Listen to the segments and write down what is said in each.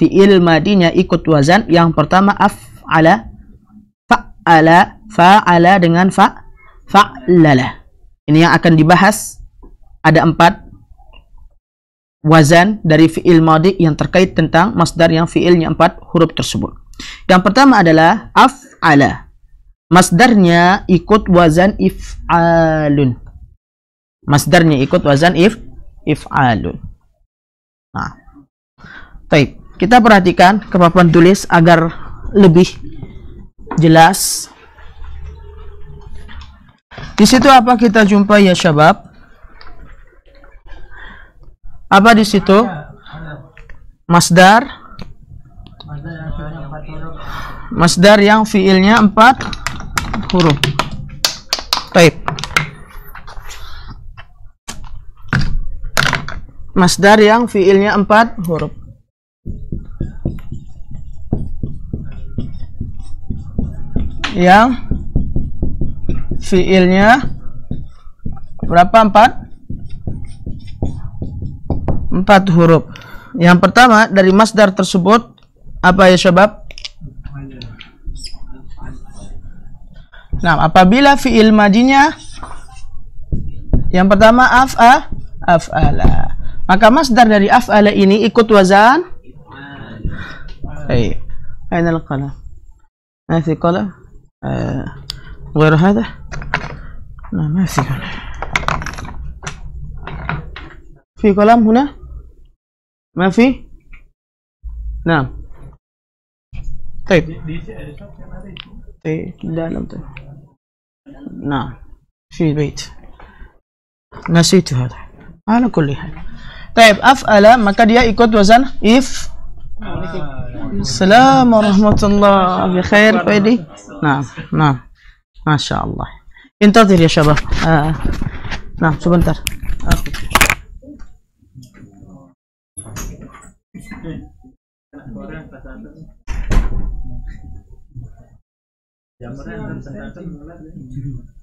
fi'il madinya ikut wazan, yang pertama af'ala, fa'ala, fa'ala dengan fa'lala. Ini yang akan dibahas. Ada 4 wazan dari fi'il madi yang terkait tentang masdar yang fi'ilnya 4 huruf tersebut. Yang pertama adalah af'ala. Masdarnya ikut wazan if'alun. Masdarnya ikut wazan if'alun. Nah, baik. Kita perhatikan ke papan tulis agar lebih jelas. Di situ apa kita jumpa ya syabab? Apa di situ? Masdar. Masdar yang fiilnya 4 huruf. Baik. Masdar yang fiilnya 4 huruf. Yang fiilnya berapa? 4 huruf. Yang pertama dari masdar tersebut apa ya syabab? Nah, apabila fiil madinya yang pertama af'ala, maka masdar dari af'ala ini ikut wazan. Aina al-qalam? Ma fi qalam? غير هذا؟ لا ما في قلم. في قلم هنا؟ ما في؟ نعم. طيب. نعم في البيت. نسيت هذا. على كل حال. طيب أفعل maka dia ikut wazan if. Assalamualaikum warahmatullahi wabarakatuh. Fadi. Nah, nah. Masya Allah. Intadir ya syabab. Nah, sebentar.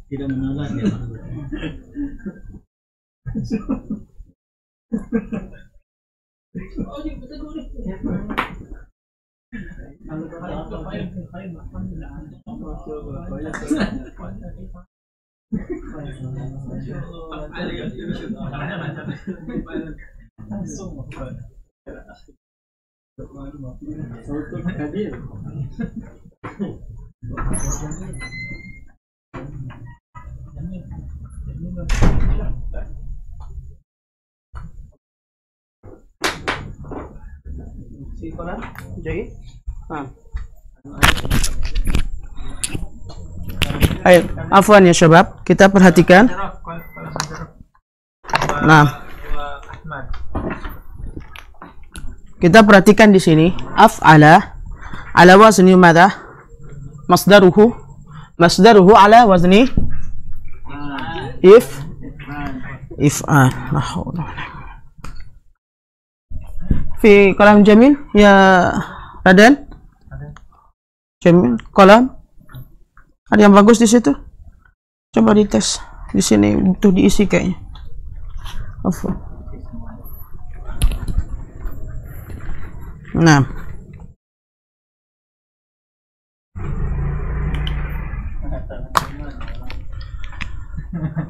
Tidak menolak ya. Ayo, afwan ya syabab, kita perhatikan. Nah, kita perhatikan di sini af'ala ala wazni madha? Masdaruhu ala wazni if'al. Fi kalam jamil ya Raden? Jamil, kalam ada yang bagus di situ? Coba dites di sini untuk diisi kayaknya. Afwan. Nah.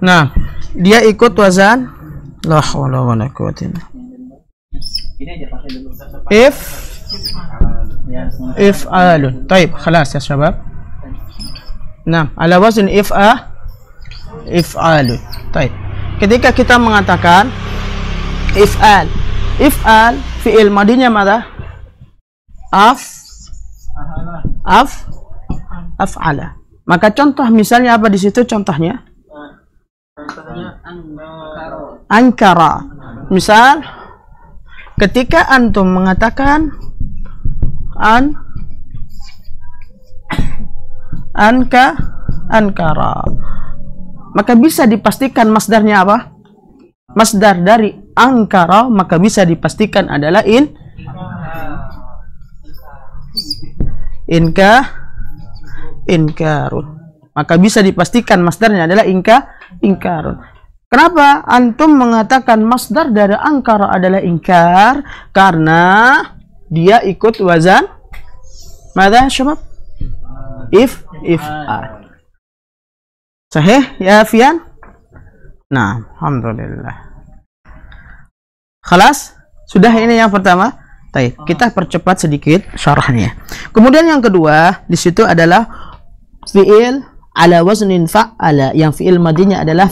Nah, dia ikut wazan la haula wala quwwata illa billah. If'alun. Baik, خلاص ya syabab. Nah, ala wazn if'alun. Baik. Ketika kita mengatakan if'al fi'il madinya mana? Af'ala. Maka contoh misalnya apa di situ contohnya? Ankara. Misal ketika antum mengatakan ankara, maka bisa dipastikan masdarnya apa? Masdar dari ankara maka bisa dipastikan adalah inkarun. Maka bisa dipastikan masdarnya adalah inkarun. Kenapa antum mengatakan masdar dari ankara adalah ingkar? Karena dia ikut wazan mada syabab? If'al. Sahih ya Fian? Nah, alhamdulillah. Khalas? Sudah ini yang pertama. Baik, kita percepat sedikit syarahnya. Kemudian yang kedua, di situ adalah fi'il ala waznin fa'ala, yang fi'il madinya adalah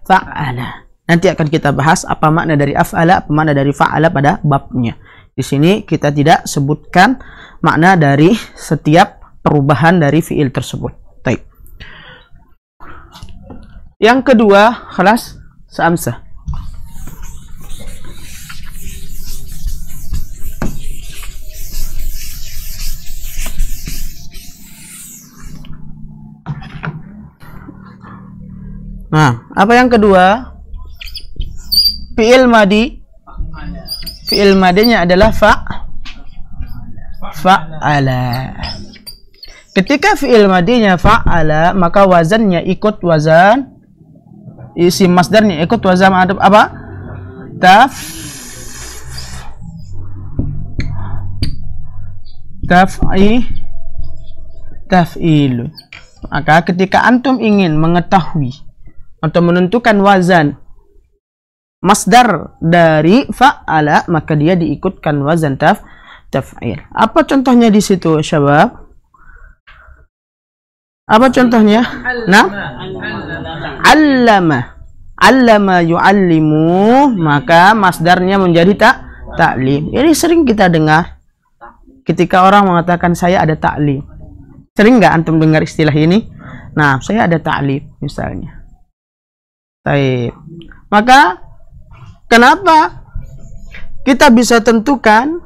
fa'ala. Nanti akan kita bahas apa makna dari af'ala, apa makna dari fa'ala pada babnya. Di sini kita tidak sebutkan makna dari setiap perubahan dari fi'il tersebut. Baik. Yang kedua, khalas, seamsah. Nah, apa yang kedua? Fi'il madi. Fi'il madinya adalah fa'ala. Ketika fi'il madinya fa'ala, maka wazannya ikut wazan, isim masdarnya ikut wazan apa? Taf'il. Maka ketika antum ingin mengetahui atau menentukan wazan masdar dari fa'ala, maka dia diikutkan wazan taf'il. Apa contohnya di situ, syabab? Apa contohnya? Nah, allama yu'allimu, maka masdarnya menjadi ta'lim. Ini sering kita dengar ketika orang mengatakan saya ada ta'lim. Sering nggak antum dengar istilah ini? Nah, saya ada ta'lim misalnya. Baik. Maka kenapa kita bisa tentukan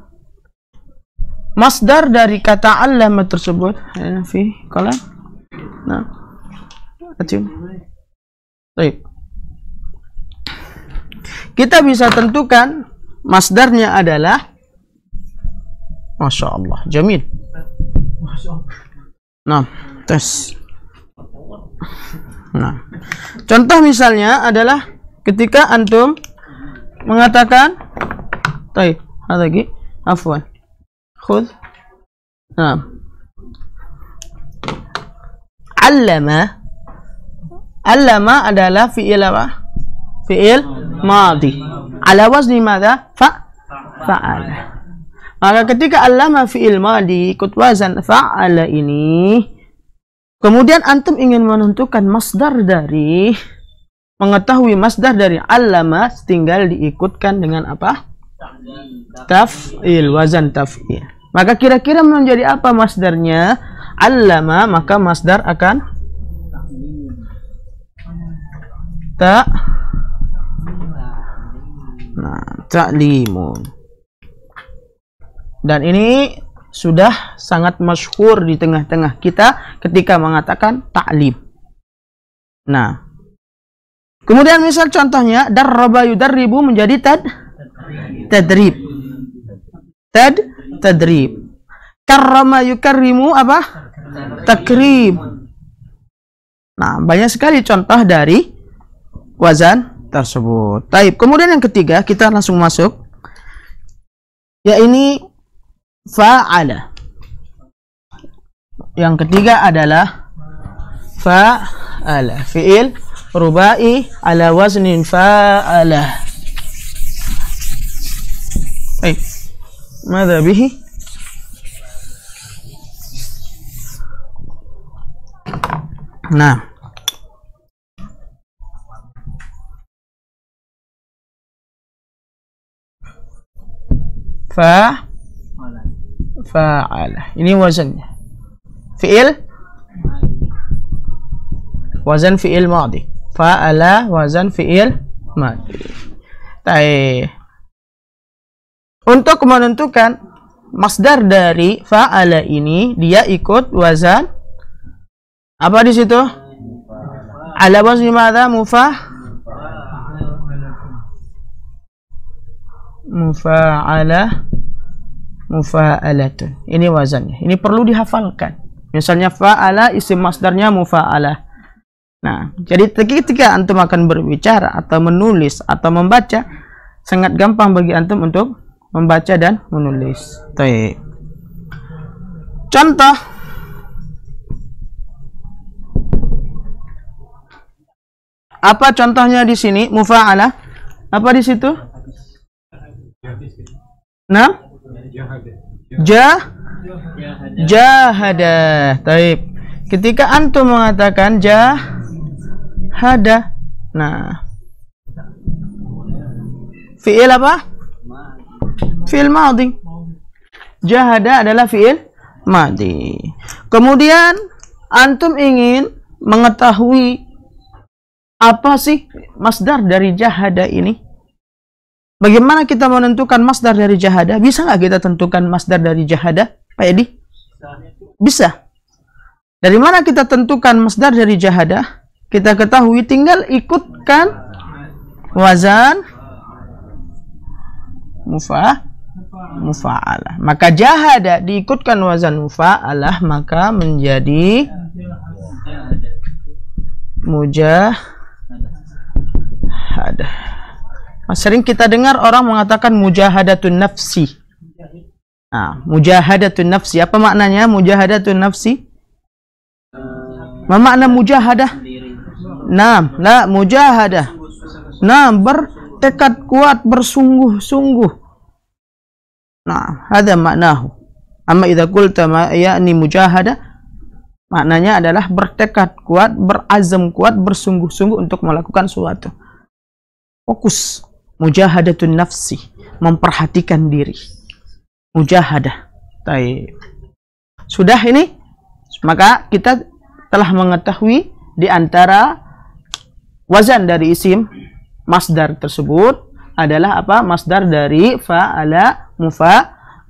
masdar dari kata allama tersebut? Nah, baik. Kita bisa tentukan masdarnya adalah, masya Allah, jamil. Nah, tes. Nah, contoh misalnya adalah ketika antum mengatakan, baik, lagi, afwan, khud, nah, allama adalah fi'il apa? Fi'il madi. Ala wazni madza? Fa'ala. Maka ketika allama fi'il madi ikut wazan fa'ala ini, kemudian antum ingin menentukan masdar dari, mengetahui masdar dari allama, tinggal diikutkan dengan apa? Taf'il, wazan taf'il. Maka kira-kira menjadi apa masdarnya? Allama, maka masdar akan ta'limun. Dan ini sudah sangat masyhur di tengah-tengah kita ketika mengatakan ta'lim. Nah, kemudian misal contohnya darraba yudarribu menjadi tadrib. Tadrib. Karrama yukarrimu apa? Takrim. Nah, banyak sekali contoh dari wazan tersebut. Taib. Kemudian yang ketiga, kita langsung masuk, ya ini fa'ala. Yang ketiga adalah fa'ala, fi'il rubai ala waznin fa'ala. Baik. Mada bihi? Nah, fa'ala. Ini wazannya. Fi'il, wazan fi'il madi. Fa'ala wazan fi'il madi. Baik. Untuk menentukan masdar dari fa'ala ini, dia ikut wazan apa di situ? Ala wazni madza? Mufa'alatun. Ini wazannya. Ini perlu dihafalkan. Misalnya fa'ala, isim masdarnya mufa'alah. Nah, jadi ketika antum akan berbicara atau menulis atau membaca, sangat gampang bagi antum untuk membaca dan menulis. Baik. Contoh. Apa contohnya di sini? Mufa'alah. Apa di situ? Nah? Jahada. Baik. Ketika antum mengatakan jahada. Nah. Fi'il apa? Fi'il madhi. Jahada adalah fi'il madhi. Kemudian antum ingin mengetahui apa sih masdar dari jahada ini? Bagaimana kita menentukan masdar dari jahada? Bisa nggak kita tentukan masdar dari jahada, Pak Edi? Bisa. Dari mana kita tentukan masdar dari jahada? Kita ketahui, tinggal ikutkan wazan mufa'alah. Maka jahada diikutkan wazan mufa'alah, maka menjadi mujahadah. Sering kita dengar orang mengatakan mujahadatun nafsi. Nah, mujahadatun nafsi, apa maknanya mujahadatun nafsi? Apa makna mujahadah? Nah, la mujahadah. Nah, bertekad kuat, bersungguh-sungguh. Nah, ada maknahu. Amma idza qulta ma ya'ni mujahadah, maknanya adalah bertekad kuat, berazam kuat, bersungguh-sungguh untuk melakukan sesuatu. Fokus. Mujahadatun nafsi, memperhatikan diri. Mujahadah. Baik. Sudah ini? Maka kita telah mengetahui di antara wazan dari isim masdar tersebut adalah apa? Masdar dari fa'ala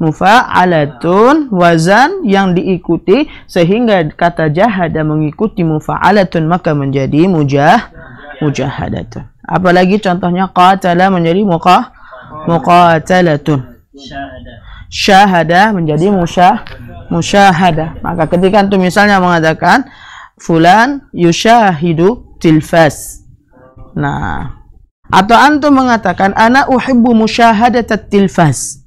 mufa'alatun, wazan yang diikuti sehingga kata jahada mengikuti mufa'alatun maka menjadi mujahadatun. Apalagi contohnya qatala menjadi muqatalatun. Syahada menjadi musyahadah. Maka ketika antum misalnya mengatakan fulan yushahidu tilfas. Nah, atau antum mengatakan ana uhibbu musyahadatat tilfas.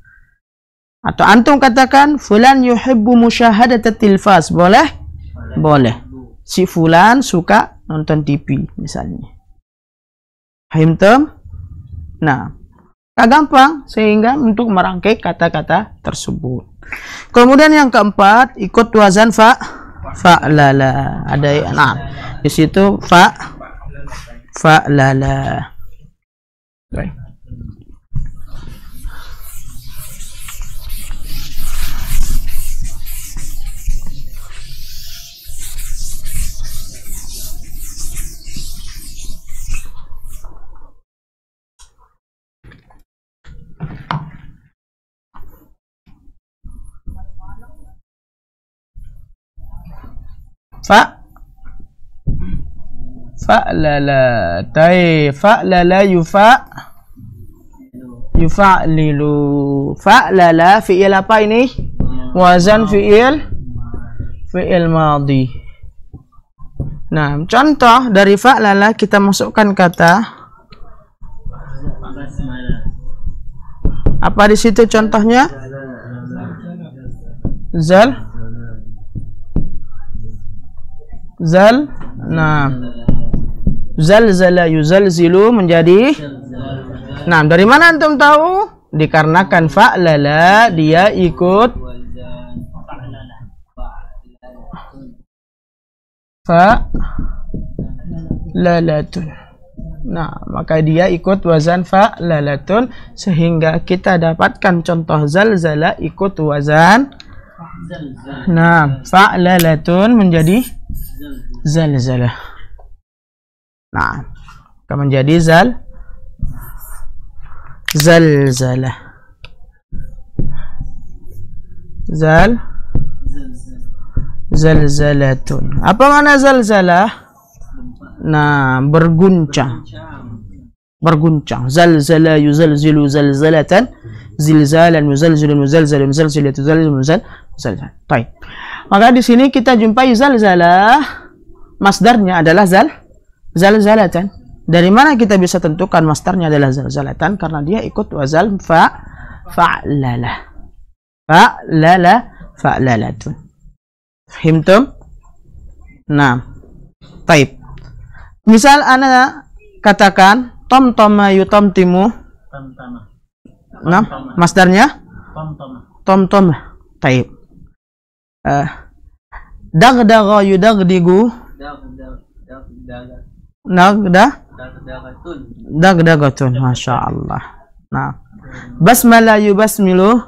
Atau antum katakan fulan yuhibbu musyahadatat tilfas. Boleh? Boleh. Si fulan suka nonton TV misalnya. Fahimtum? Nah, gampang sehingga untuk merangkai kata-kata tersebut. Kemudian yang keempat, ikut wazan fa'lala. Ada di situ fa'lala. Baik. Fa'lala. Fa'lala yufa'lilu. Fa'lala fi'il apa ini? Wazan fi'il madhi. Nah, contoh dari fa'lala kita masukkan kata apa di situ contohnya? Nah, zalzala yuzalzilu menjadi. Nah, dari mana antum tahu? Dikarenakan fa'lala dia ikut fa'lalatun. Nah, maka dia ikut wazan fa'lalatun sehingga kita dapatkan contoh zalzala ikut wazan. Nah, fa'lalatun menjadi zalzalah. Nah, akan menjadi zalzalah. Zalzalatun. Apa makna zalzalah? Nah, berguncang. Zalzala yuzalzilu zalzalatan, zilzalan yuzalzilu muzalzalun zalzilatu zalzilun zalzal. Baik. Maka di sini kita jumpai zalzalah, masdarnya adalah zalzalatan. Dari mana kita bisa tentukan masdarnya adalah zalzalatan? Karena dia ikut wazan fa'lala. Fa'lala, fa'lalatun. Fahimtum? Nah, taib. Misal ana katakan tomtoma yutomtimu. Nah, masdarnya tomtoma. Taib. Dagdaga yudagdigu. Dagdagatun. Masya Allah. Nah, basmala yubasmilu.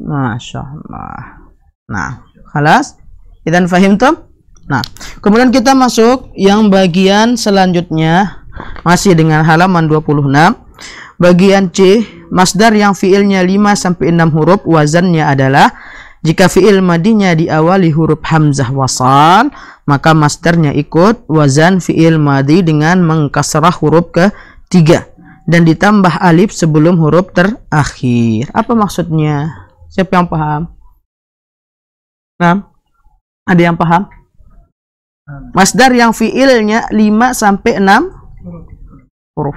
Masya Allah. Nah, khalas. Idan fahimtum? Nah, kemudian kita masuk yang bagian selanjutnya, masih dengan halaman 26. Bagian C, masdar yang fiilnya 5 sampai 6 huruf, wazannya adalah jika fiil madinya diawali huruf hamzah wasal, maka masdarnya ikut wazan fiil madi dengan mengkasrah huruf ketiga dan ditambah alif sebelum huruf terakhir. Apa maksudnya? Siapa yang paham? Nah, ada yang paham? Masdar yang fiilnya 5 sampai 6 huruf.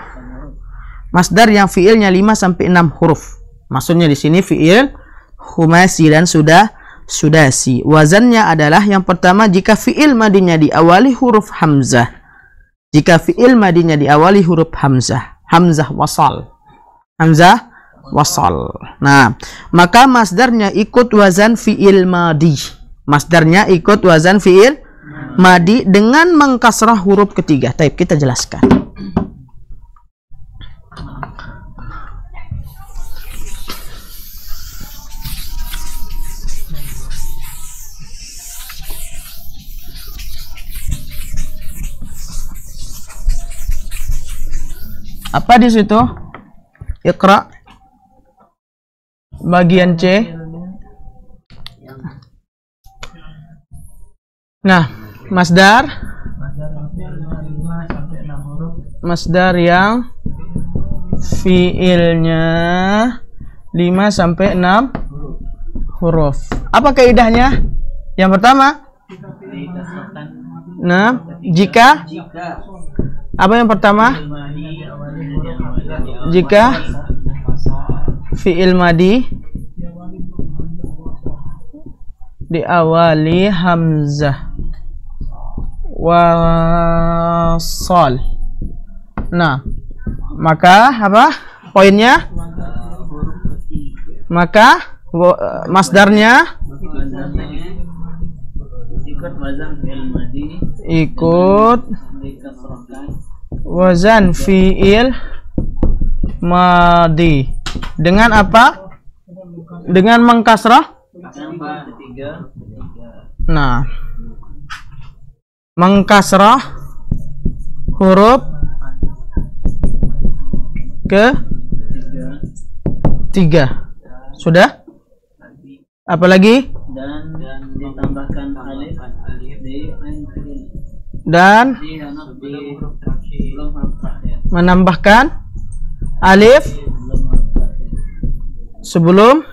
Masdar yang fiilnya 5 sampai 6 huruf. Maksudnya di sini fiil khumasi dan sudasi. Wazannya adalah yang pertama jika fiil madinya diawali huruf hamzah. Jika fiil madinya diawali huruf hamzah, hamzah wasal. Hamzah wasal. Nah, maka masdarnya ikut wazan fiil madi. Masdarnya ikut wazan fiil madi dengan mengkasrah huruf ketiga. Taib, kita jelaskan. Apa di situ? Iqra. Bagian C. Nah, masdar yang fiilnya 5 sampai 6 huruf. Apa kaidahnya? Yang pertama, nah, jika apa yang pertama? Jika fiil madi diawali hamzah wasal. Nah, maka apa poinnya? Maka masdarnya ikut wazan fiil madi. Dengan apa? Dengan mengkasrah. Nah, mengkasrah huruf ketiga. Sudah? Apalagi? Dan ditambahkan alif dan menambahkan alif sebelum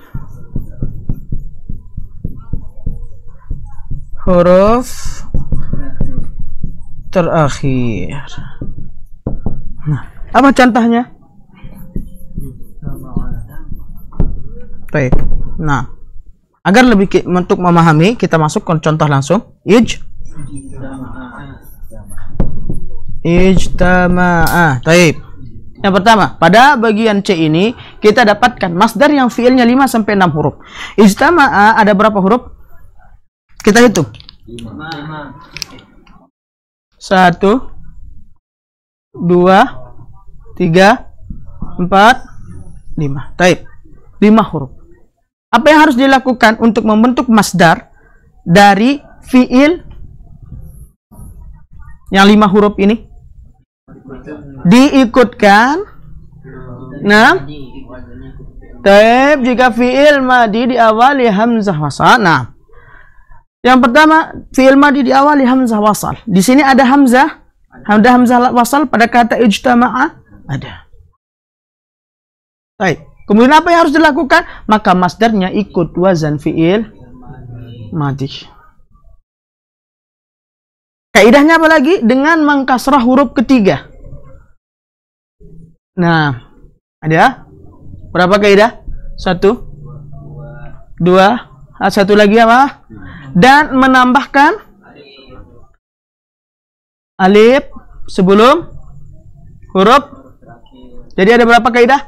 huruf terakhir. Nah, apa contohnya? Baik. Nah, agar lebih untuk memahami, kita masuk ke contoh langsung. Ijtama'a. Baik. Yang pertama, pada bagian C ini kita dapatkan masdar yang fiilnya 5 sampai 6 huruf. Ijtama'a ada berapa huruf? Kita hitung. 1 2 3 4 5. Baik. 5 huruf. Apa yang harus dilakukan untuk membentuk masdar dari fiil yang 5 huruf ini? Diikutkan. Nah, taib jika fiil madi diawali hamzah wasal. Nah, yang pertama fiil madi diawali hamzah wasal. Di sini ada hamzah, hamzah wasal pada kata ijtama'a ada. Taib. Kemudian apa yang harus dilakukan? Maka masdarnya ikut wazan fiil madi. Kaidahnya apa lagi? Dengan mengkasrah huruf ketiga. Nah, ada Berapa kaidah? 1, 2, satu lagi apa? Dan menambahkan alif sebelum huruf. Jadi ada berapa kaidah?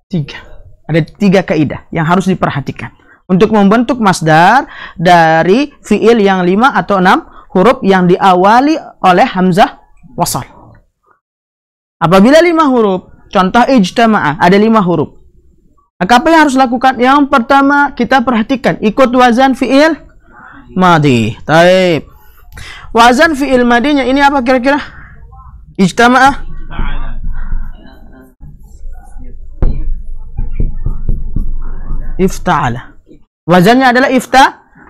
3. Ada 3 kaidah yang harus diperhatikan untuk membentuk masdar dari fiil yang 5 atau 6 huruf yang diawali oleh hamzah wasal. Apabila 5 huruf, contoh ijtama'ah, ada 5 huruf. Maka apa yang harus lakukan? Yang pertama, kita perhatikan ikut wazan fiil madi. Taib. Wazan fiil madinya ini apa kira-kira? Ijtama'ah. Ifta'ala. Wazannya adalah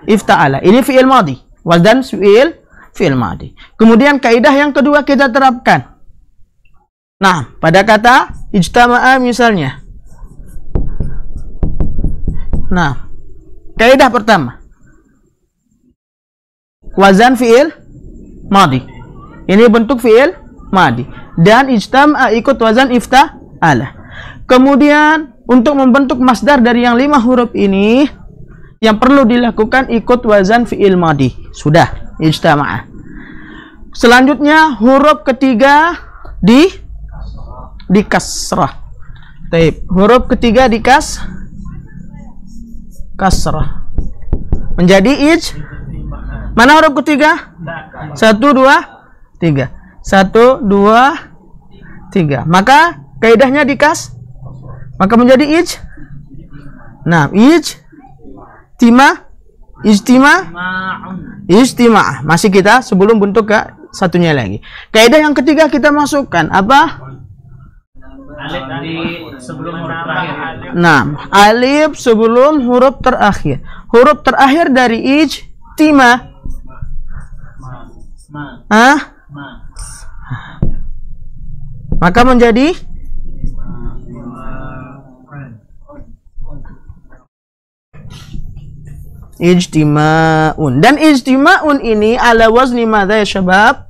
ifta'ala. Ini fiil madi. Wazan fiil madi. Kemudian kaidah yang kedua kita terapkan. Nah, pada kata ijtama'a misalnya. Nah, kaidah pertama. Wazan fiil madi. Ini bentuk fiil madi. Dan ijtama'a ikut wazan ifta'ala. Kemudian untuk membentuk masdar dari yang 5 huruf ini, yang perlu dilakukan ikut wazan fiil madi. Sudah, ijtama'a. Selanjutnya huruf ketiga di kasrah. Taib. Huruf ketiga di kasrah. Menjadi mana huruf ketiga? 1, 2, 3. 1, 2, 3. Maka kaidahnya maka menjadi Nah, ijtima'. Masih kita sebelum bentuk ke satunya lagi. Kaidah yang ketiga kita masukkan apa? Alif sebelum huruf terakhir. Nah, alif sebelum huruf terakhir. Huruf terakhir dari ijtima'. Maka menjadi ijtima'un. Dan ijtima'un ini ala wazni madza ya syabab?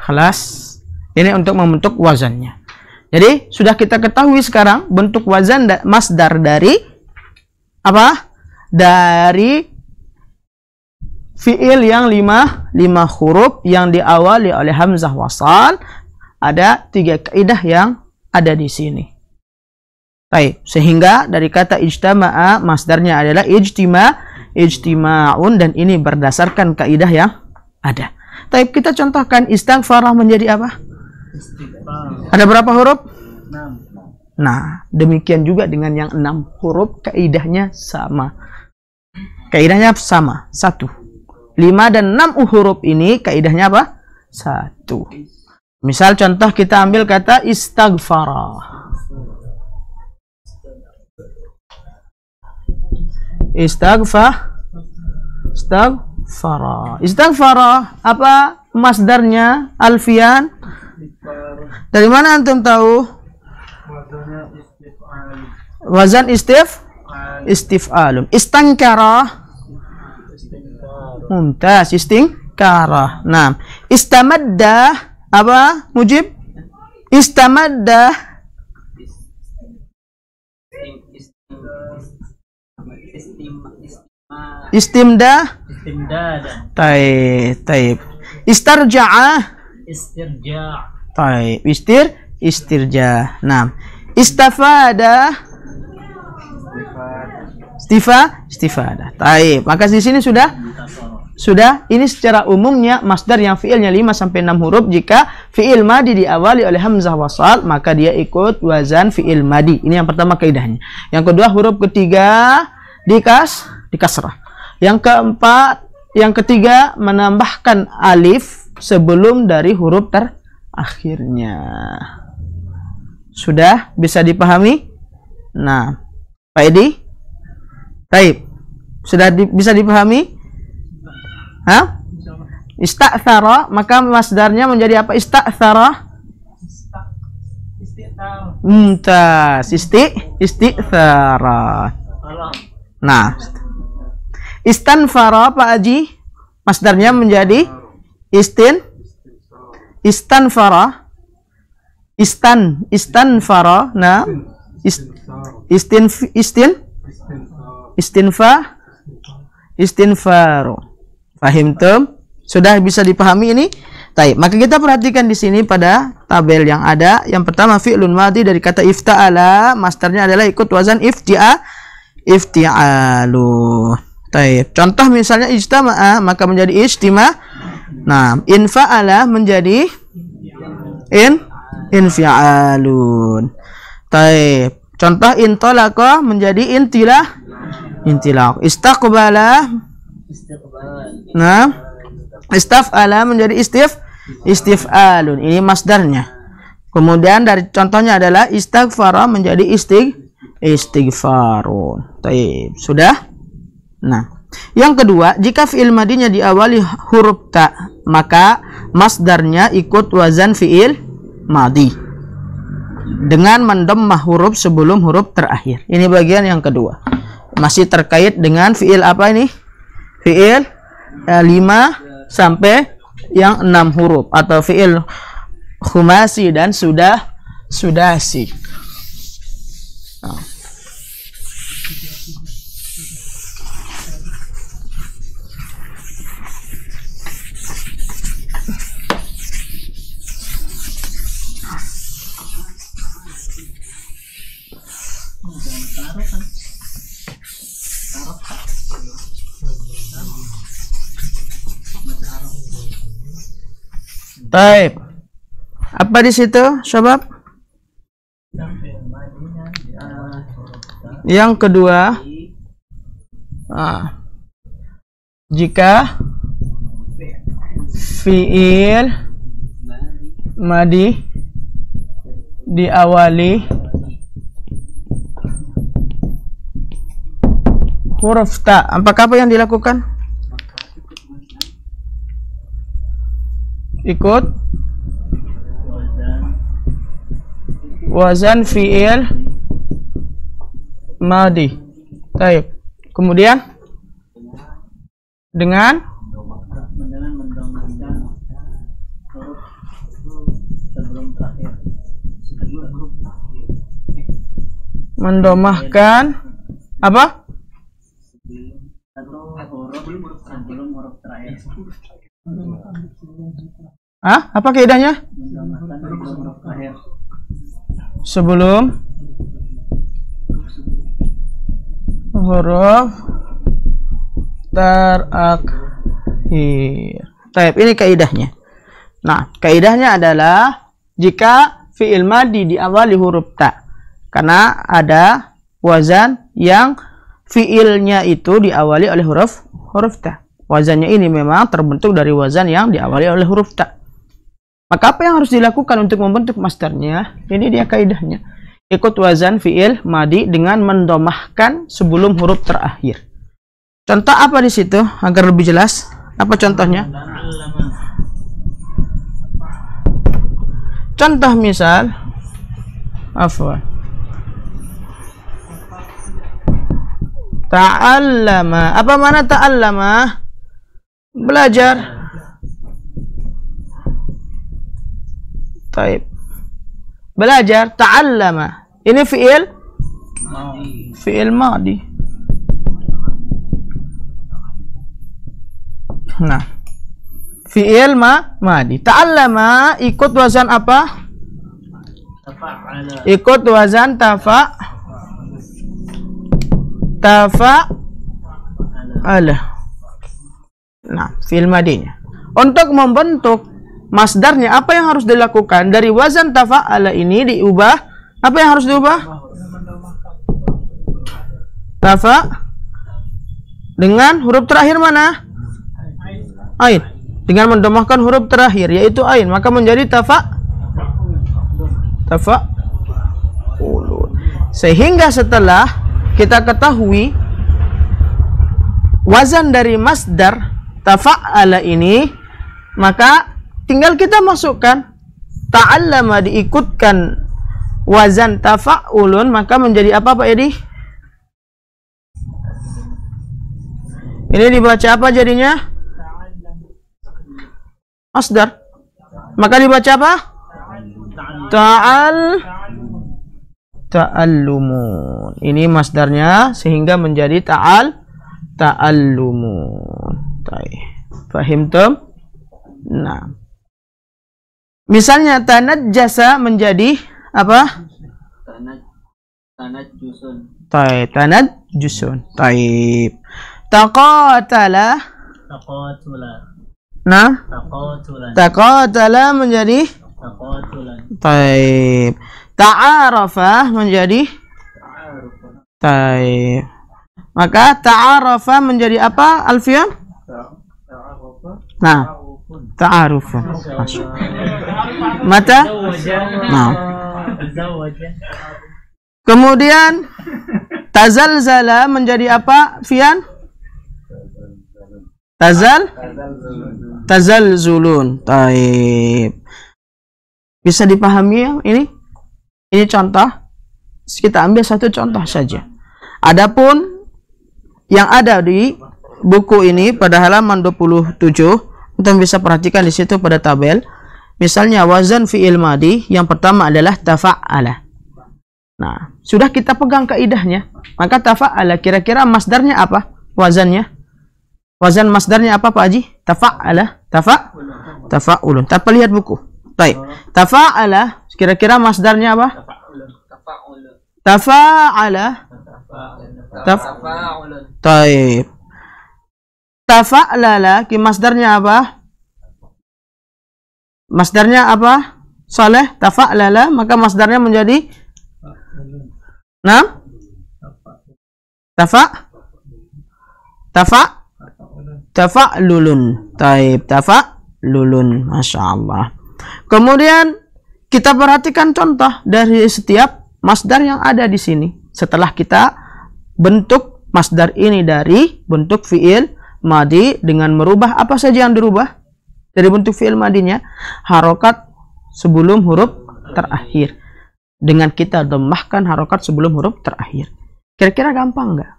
Khalas. Ini untuk membentuk wazannya. Jadi sudah kita ketahui sekarang bentuk wazan masdar dari apa? Dari fiil yang 5 huruf yang diawali oleh hamzah wasal. Ada 3 kaidah yang ada di sini. Baik, sehingga dari kata ijtama'a masdarnya adalah ijtima'un, dan ini berdasarkan kaidah yang ada. Baik, kita contohkan istighfarah menjadi apa? Ada berapa huruf? 6. Nah, demikian juga dengan yang 6 huruf kaidahnya sama. Kaidahnya sama, 1. 5 dan 6 huruf ini kaidahnya apa? 1. Misal contoh kita ambil kata istighfarah. Istighfarah apa masdarnya? Alfian. Dari mana antum tahu? Wazan istif'alun. Istankara. Mumtaz, istinkara. Nah, istamadda apa? Mujib? Istamadda. Istimda. Taib. Istarja'a. Taib. Istirja. Nah, istafada. Istifada. Taib. Maka di sini sudah ini secara umumnya masdar yang fiilnya 5 sampai 6 huruf. Jika fiil madi diawali oleh hamzah wasal, maka dia ikut wazan fiil madi. Ini yang pertama kaidahnya. Yang kedua, huruf ketiga di kasrah. Yang ketiga menambahkan alif sebelum dari huruf terakhirnya. Sudah bisa dipahami? Nah, Pak Edi? Taib. Sudah bisa dipahami? Hah? Ista'thara, maka masdarnya menjadi apa? Ista'thara. Mumtaz. Isti'thara. Nah, Istanfara Pak Haji, masdarnya menjadi istanfara. Istanfara. Nah, istinfaru. Fahimtum? Sudah bisa dipahami ini? Baik, maka kita perhatikan di sini pada tabel yang ada. Yang pertama fi'lun madhi dari kata ifta'ala, masdarnya adalah ikut wazan ifti'alu. Baik, contoh misalnya ijtama'a maka menjadi ijtima'. Nah, infa'ala menjadi infi'alun. Baik, contoh intalaqa menjadi intilaq. Istaqbala. Nah, istaf'ala menjadi istif'alun. Ini masdarnya. Kemudian dari contohnya adalah istaghfara menjadi istighfarun. Baik, sudah? Nah, yang kedua, jika fi'il madinya diawali huruf ta, maka masdarnya ikut wazan fi'il madi dengan mendammah huruf sebelum huruf terakhir. Ini bagian yang kedua. Masih terkait dengan fi'il apa ini? Fi'il 5 sampai yang 6 huruf atau fi'il khumasi dan sudasi. Nah. Baik. Apa di situ, syabab? Yang kedua, jika fi'il madi diawali huruf ta, apakah apa yang dilakukan? Ikut wazan fi'il madi. Baik. Kemudian dengan mendomahkan apa? Apa kaidahnya? Sebelum huruf terakhir. Baik, ini kaidahnya. Nah, kaidahnya adalah jika fi'il madi diawali huruf ta, karena ada wazan yang fi'ilnya itu diawali oleh huruf ta. Wazannya ini memang terbentuk dari wazan yang diawali oleh huruf ta. Maka apa yang harus dilakukan untuk membentuk masdarnya? Ini dia kaidahnya. Ikut wazan fi'il madi dengan mendomahkan sebelum huruf terakhir. Contoh apa di situ agar lebih jelas? Apa contohnya? Contoh misal, ta'allama. Apa mana ta'allama? Belajar. Taib. Belajar. Ta'allama. Ini fi'il madi. Nah, fi'il madi. Ta'allama ikut wazan apa? Ikut wazan tafa'ala. Nah, fi'il madinya. Untuk membentuk masdarnya, apa yang harus dilakukan? Dari wazan tafa'ala ini diubah. Apa yang harus diubah? Dengan huruf terakhir mana? Ain. Dengan mendomahkan huruf terakhir, yaitu ain, maka menjadi tafa'ulun. Sehingga setelah kita ketahui wazan dari masdar tafa'ala ini, maka tinggal kita masukkan ta'allama diikutkan wazan tafa'ulun, maka menjadi apa Pak Edi? Ini dibaca apa jadinya? Masdar. Maka dibaca apa? Ta'allumun. Ini masdarnya sehingga menjadi ta'allumun. Fahimtum? Nah. Misalnya tanajjasa menjadi apa? Tanajjusun. Tanajjusun. Taib. Taqatala. Nah, taqatala menjadi taib. Ta'arafa menjadi taib. Maka ta'arafa menjadi apa, Alfian? Nah, ta'arufa. Mata? Nah. Kemudian tazalzala menjadi apa, Fian? Tazalzulun. Taib. Bisa dipahami yang ini? Ini contoh. Kita ambil satu contoh saja. Adapun yang ada di buku ini pada halaman 27, kita bisa perhatikan di situ pada tabel. Misalnya wazan fi'il madi yang pertama adalah tafa'ala. Nah, sudah kita pegang kaidahnya. Maka tafa'ala kira-kira masdarnya apa? Wazannya? Wazan masdarnya apa, Pak Haji? Tafa'ala, tafa'ulun. Tanpa lihat buku. Baik. Tafa'ala kira-kira masdarnya apa? Tafa'ala. Taib. Tafa'lala masdarnya apa? Masdarnya apa? Saleh, tafa'lala, maka masdarnya menjadi tafa'lulun. Taib, tafa'lulun. Masya Allah. Kemudian kita perhatikan contoh dari setiap masdar yang ada di sini. Setelah kita bentuk masdar ini dari bentuk fi'il madi dengan merubah apa saja yang dirubah dari bentuk fi'il madinya, harokat sebelum huruf terakhir. Dengan kita dhammahkan harokat sebelum huruf terakhir. Kira-kira gampang nggak?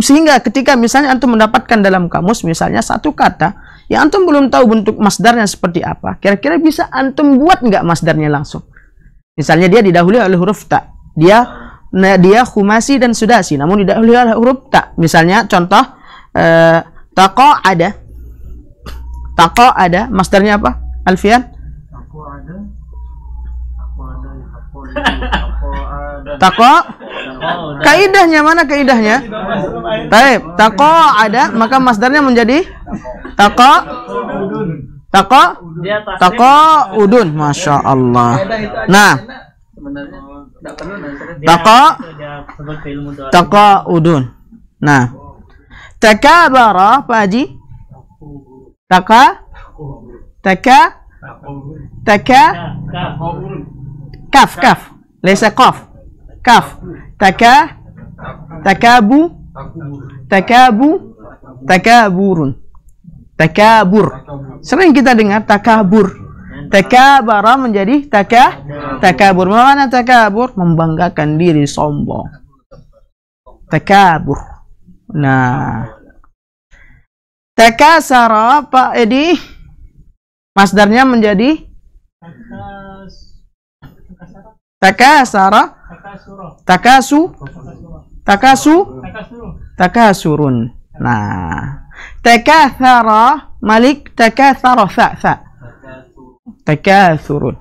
Sehingga ketika misalnya antum mendapatkan dalam kamus misalnya satu kata yang antum belum tahu bentuk masdarnya seperti apa, kira-kira bisa antum buat nggak masdarnya langsung? Misalnya dia didahului oleh huruf ta, dia khumasi dan sudasi, namun didahului oleh huruf ta. Misalnya contoh taqa'ada. Taqa'ada masdarnya apa, Alfian? Kaidahnya mana kaidahnya? Baik, taqa'ada maka masdarnya menjadi taqa'udun. Masya Allah. Nah, taqa'udun. Nah, takabara, Pak Haji? Kaf. Lesa qaf. Kaf. Takaburun. Takabur. Sering kita dengar takabur. Takabara menjadi takabur. Mana takabur? Membanggakan diri, sombong. Takabur. Nah, takasara, Pak Edi, masdarnya menjadi takasara, takasurun. Nah, takathara, Malik, takathara, takasurun.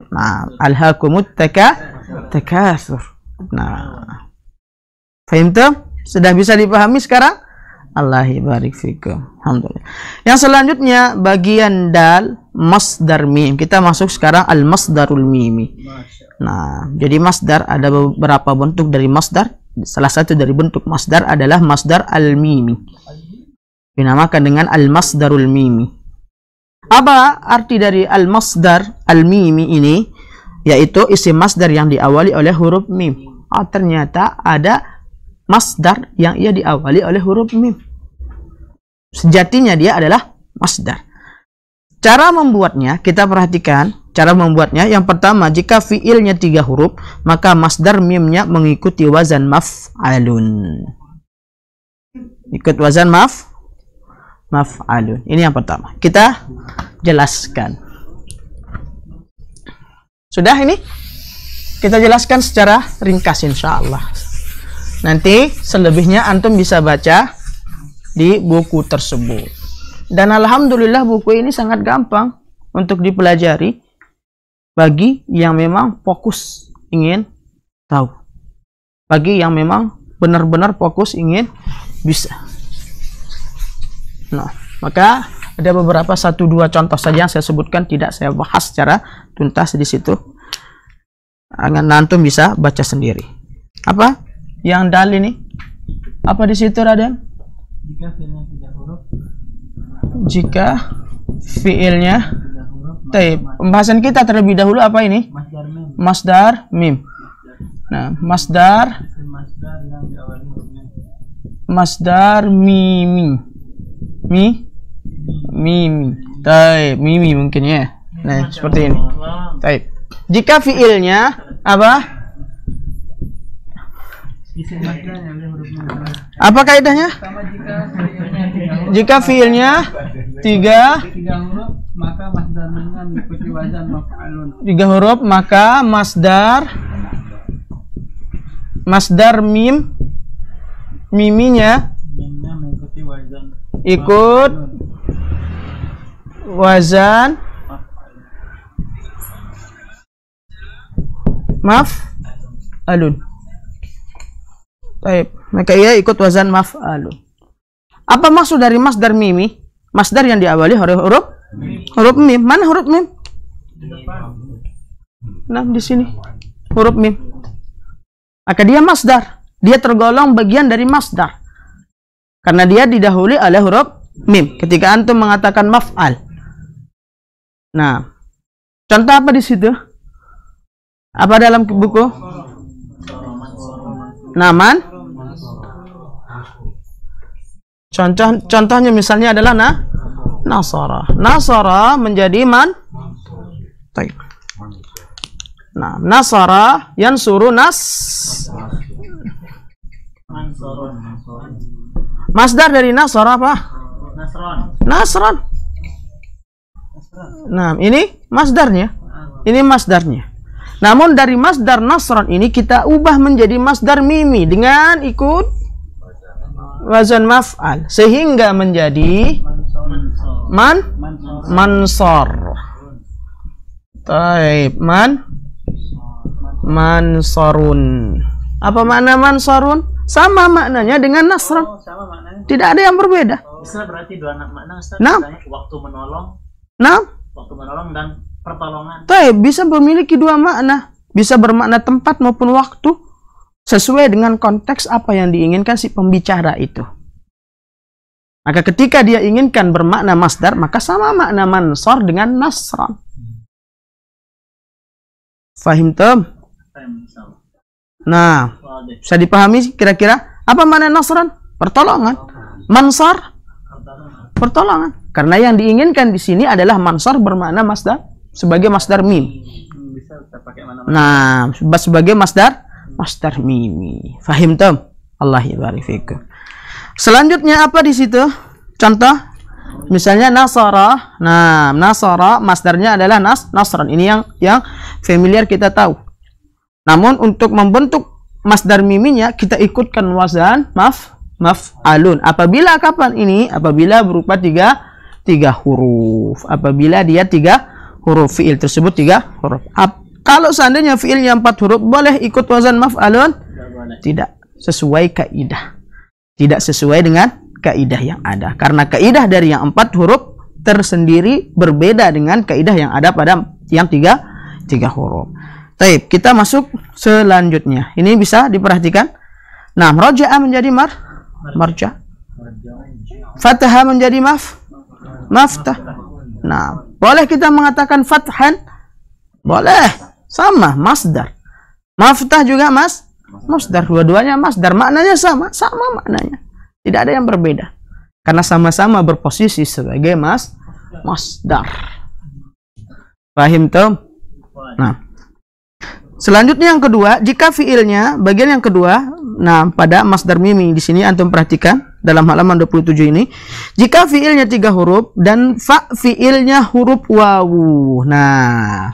Nah, alhaakumut takasur. Nah, fahimtum? Sudah bisa dipahami sekarang? Allah barik fikum. Alhamdulillah. Yang selanjutnya bagian dal masdar mim. Kita masuk sekarang al masdarul mimi. Nah, jadi masdar ada beberapa bentuk dari masdar. Salah satu dari bentuk masdar adalah masdar al mimi. Dinamakan dengan al masdarul mimi. Apa arti dari al masdar al mimi ini? Yaitu isim masdar yang diawali oleh huruf mim. Oh, ternyata ada masdar yang ia diawali oleh huruf mim. Sejatinya dia adalah masdar. Cara membuatnya, kita perhatikan. Cara membuatnya, yang pertama, jika fiilnya 3 huruf, maka masdar mimnya mengikuti wazan maf'alun. Ikut wazan maf'alun. Ini yang pertama. Kita jelaskan. Sudah ini? Kita jelaskan secara ringkas insyaallah. Nanti selebihnya antum bisa baca di buku tersebut. Dan alhamdulillah buku ini sangat gampang untuk dipelajari bagi yang memang fokus ingin tahu. Bagi yang memang benar-benar fokus ingin bisa. Nah, maka ada beberapa 1-2 contoh saja yang saya sebutkan, tidak saya bahas secara tuntas di situ. Agar antum bisa baca sendiri. Apa yang dal ini? Apa di situ, Raden? Jika fiilnya pembahasan kita terlebih dahulu apa ini? Masdar mim. Nah, masdar mimi. Mimi. Taib, mimi mungkin ya. Nah, seperti ini. Taib. Jika fiilnya apa? Apa kaidahnya? Jika fiilnya 3 huruf, maka masdar miminya ikut wazan maf'alun. Baik, maka ia ikut wazan maf'alun. Apa maksud dari masdar mimi? Masdar yang diawali huruf mim. Mana huruf mim? Nah, di sini huruf mim. Maka dia masdar. Dia tergolong bagian dari masdar. Karena dia didahului oleh huruf mim ketika antum mengatakan maf'al. Nah, contoh apa di situ? Apa dalam buku? Naman. Contohnya misalnya adalah nasara. Nasara menjadi man. Nah, nasara yansuru masdar dari nasara apa? Nasran. Nah, ini masdarnya. Ini masdarnya. Namun dari masdar nasran ini kita ubah menjadi masdar mimi dengan ikut wazan maf'al sehingga menjadi mansor. Taib, mansorun. Apa makna mansorun? Sama maknanya dengan nasran. Tidak ada yang berbeda. Bisa berarti dua makna, Ustaz. Nah, waktu menolong. Nah, waktu menolong dan pertolongan. Taib bisa memiliki dua makna, bisa bermakna tempat maupun waktu sesuai dengan konteks apa yang diinginkan si pembicara itu. Maka ketika dia inginkan bermakna masdar, maka sama makna mansor dengan nasran. Fahim tom? Nah, bisa dipahami kira-kira apa makna nasran? Pertolongan. Mansor? Pertolongan. Karena yang diinginkan di sini adalah mansor bermakna masdar sebagai masdar mim. Bisa pakai mana? Nah, sebagai masdar mimi. Fahim tom? Allah yabarik fikum. Selanjutnya apa di situ? Contoh, misalnya nasara. Nah, nasara masdarnya adalah nasran. Ini yang familiar kita tahu. Namun untuk membentuk masdar miminya kita ikutkan wazan maf'alun. Apabila kapan ini? Apabila berupa tiga huruf. Apabila dia 3 huruf, fiil tersebut 3 huruf. Kalau seandainya fiilnya 4 huruf, boleh ikut wazan maf'alun? Tidak sesuai kaidah. Tidak sesuai dengan kaidah yang ada. Karena kaidah dari yang 4 huruf tersendiri berbeda dengan kaidah yang ada pada yang 3 huruf. Baik, kita masuk selanjutnya. Ini bisa diperhatikan. Nah, roja'a menjadi marja. Fatha menjadi maftah. Nah, boleh kita mengatakan fathan? Boleh. Sama, masdar. Maftah juga masdar. Dua-duanya masdar. Maknanya sama maknanya. Tidak ada yang berbeda. Karena sama-sama berposisi sebagai masdar. Paham tuh? Nah, selanjutnya yang kedua, jika fiilnya bagian yang kedua, nah pada masdar mimi di sini antum perhatikan dalam halaman 27 ini. Jika fiilnya 3 huruf dan fa fiilnya huruf wawu. Nah,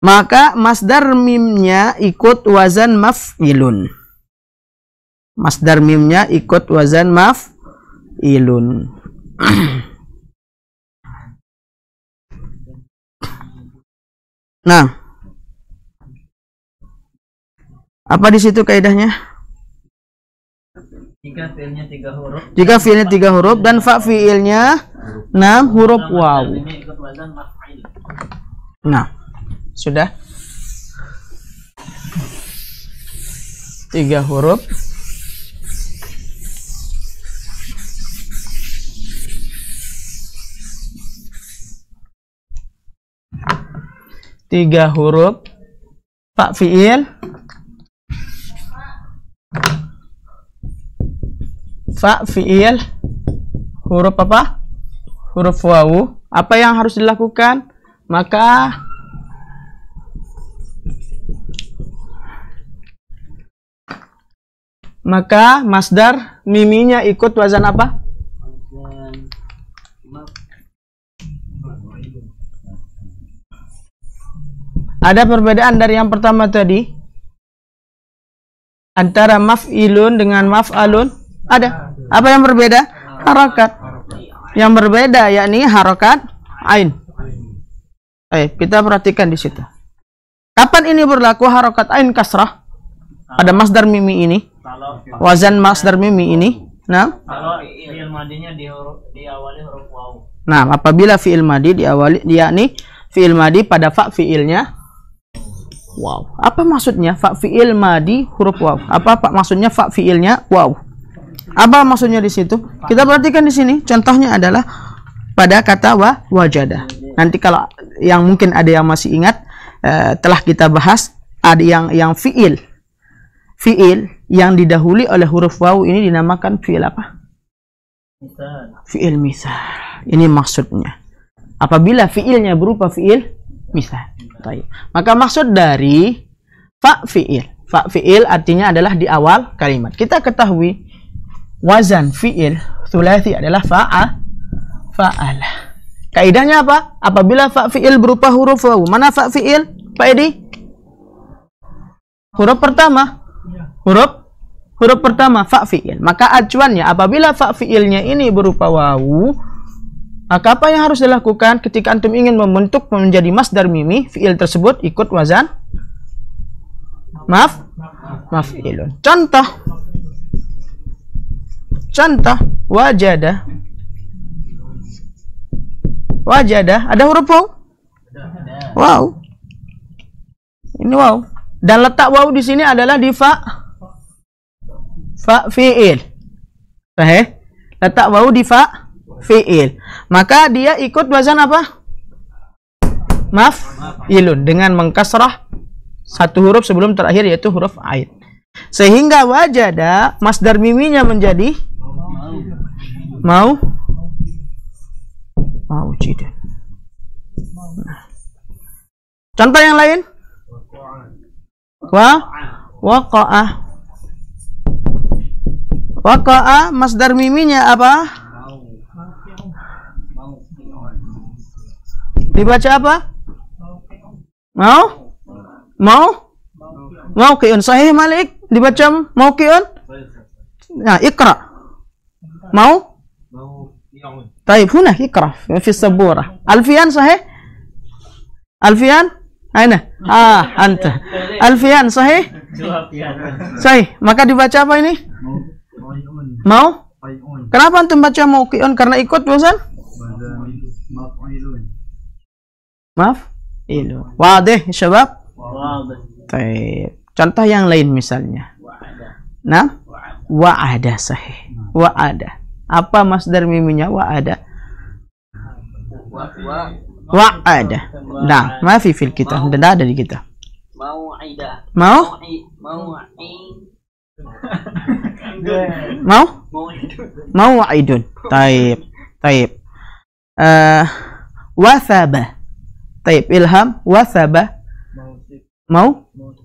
maka masdar mimnya ikut wazan maf'ilun. Masdar mimnya ikut wazan maf'ilun. Nah, apa di situ kaidahnya? Jika fiilnya 3 huruf. Jika fiilnya 3 huruf dan fa fiilnya 6 huruf wawu. Ini ikut wazan maf'il. Nah, sudah 3 huruf. Tiga huruf fa fiil, fa fiil, huruf apa? Huruf wawu. Apa yang harus dilakukan? Maka masdar miminya ikut wazan apa? Ada perbedaan dari yang pertama tadi antara maf'ilun dengan maf'alun? Ada. Apa yang berbeda? Harokat. Yang berbeda yakni harokat ain. Kita perhatikan di situ. Kapan ini berlaku harokat ain kasrah? Pada masdar mimi ini. Wazan masdar mimi ini. Nah, kalau fi'il madinya diawali huruf wawu. Nah, apabila fi'il madi diawali yakni fi'il madi pada fa fi'ilnya wow. Apa maksudnya fa fi'il madi huruf waw? Apa maksudnya fa fi'ilnya waw? Apa maksudnya di situ? Kita perhatikan di sini. Contohnya adalah pada kata wajada. Nanti kalau yang mungkin ada yang masih ingat telah kita bahas, ada yang fi'il yang didahului oleh huruf waw ini dinamakan fi'il apa? Misal. Fi'il misal. Ini maksudnya. Apabila fi'ilnya berupa fi'il misal. Maka maksud dari fa fi'il artinya adalah di awal kalimat. Kita ketahui wazan fi'il tsulats adalah fa'ala. Kaidahnya apa? Apabila fa fi'il berupa huruf wawu. Mana fa fi'il? Pak Edi? Huruf pertama. Huruf pertama fa fi'il. Maka acuannya apabila fa fi'ilnya ini berupa wawu, maka apa yang harus dilakukan ketika antum ingin membentuk menjadi masdar mimi, fi'il tersebut ikut wazan maf'ilun. Contoh wajada. Ada huruf waw? Waw. Ini waw. Dan letak waw di sini adalah di fa fi'il. Sahih? Letak waw di fa fi'il. Maka dia ikut wazan apa? Maf'ilun dengan mengkasrah satu huruf sebelum terakhir yaitu huruf ain. Sehingga wajada masdar miminya menjadi maujidan. Contoh yang lain? Waqa'a masdar miminya apa? Dibaca apa? Mauqi'un. Sahih Malik? Dibaca mauqi'un? Nah, ikra. Taib, huna ikra fi saburah. Alfian sahih? Alfian? Aina? Anta. Alfian sahih? Sahih. Maka dibaca apa ini? Kenapa antum baca mauqi'un? Karena ikut wazan? Maf'ilun. Wadih, syabab? Taib. Contoh yang lain misalnya. Nah, wa'ada sahih. Wa'ada. Apa masdar miminya wa'ada? Wa'ada. Nah, mafi fil kita. Tidak ada di kita. Mau'idun. Taib. Wathaba. Taib. Ilham. Wathaba.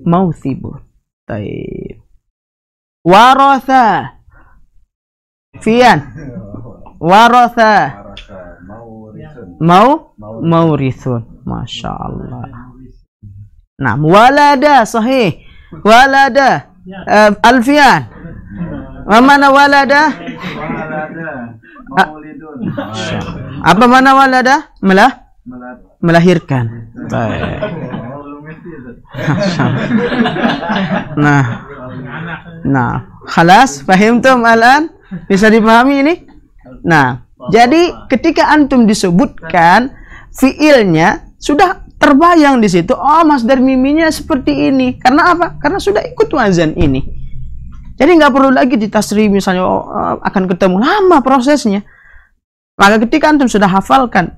Mauthibun. Taib. Waratha. fian, waratha, maurithun. Masya Allah. Nah, walada sahih, walada alfian. Mana walada? Apa mana walada? Melahirkan. Nah, khalas, fahimtum alan? Bisa dipahami ini? Nah, jadi ketika antum disebutkan fiilnya sudah terbayang di situ. Oh, masdar miminya seperti ini. Karena apa? Karena sudah ikut wazan ini. Jadi nggak perlu lagi ditasrif misalnya akan ketemu lama prosesnya. Maka ketika antum sudah hafalkan